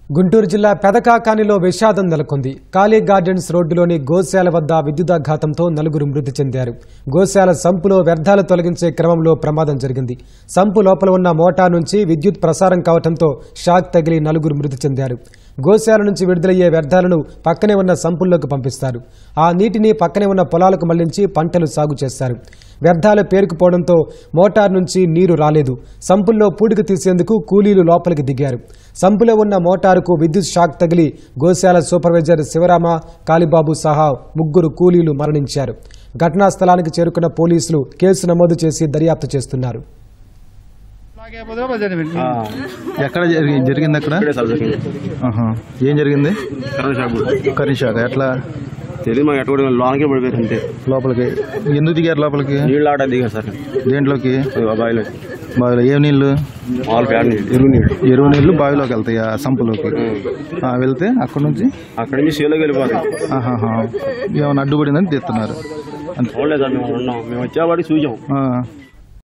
గుంటూరు జిల్లా పెదకాకానిలో విషాదం నెలకొంది. కాళీ గార్డెన్స్ రోడ్డులోని గోశాల వద్ద విద్యుదాఘాతంతో నలుగురు మృతి చెందారు. గోశాల సంపులో వ్యర్థాలు తొలగించే క్రమంలో ప్రమాదం జరిగింది. సంపు లోపల ఉన్న మోటార్ నుంచి విద్యుత్ ప్రసారం కావడంతో షాక్ తగిలి నలుగురు మృతి చెందారు. గోశాల నుంచి విడుదలయ్యే వ్యర్థాలను పక్కనే ఉన్న సంపుల్లోకి పంపిస్తారు. ఆ నీటిని పక్కనే ఉన్న పొలాలకు మళ్లించి పంటలు సాగు చేస్తారు. వ్యర్థాలు పేరుకుపోవడంతో మోటార్ నుంచి నీరు రాలేదు. సంపుల్లో పూడిక తీసేందుకు కూలీలు లోపలికి దిగారు. సంపులో ఉన్న మోటారుకు విద్యుత్ షాక్ తగిలి గోశాల సూపర్వైజర్ శివరామ, కాళీబాబు సహా ముగ్గురు కూలీలు మరణించారు. ఘటనా స్థలానికి చేరుకున్న పోలీసులు కేసు నమోదు చేసి దర్యాప్తు చేస్తున్నారు. ఎక్కడ జరిగింది? అక్కడ ఏం జరిగింది? Current shock. ఎట్లా తెలియదు మాకు. ఎక్కడ లోనకే పడిపోయింది. లోపలికి ఎందుకు దిగారు? లోపలికి నీళ్ళు ఆట దిగారు సార్. దేంట్లోకి? బావిలోకి. బావిలో ఏం నీళ్లు? ఎరువు నీళ్లు బావిలోకి వెళ్తాయి. ఆ సంపులోకి వెళ్తే అక్కడ నుంచి చేలోకి వెళ్ళిపోతాయి. ఏమైనా అడ్డుపడిందని తీస్తున్నారు. మేము వచ్చేవాడికి చూసాం.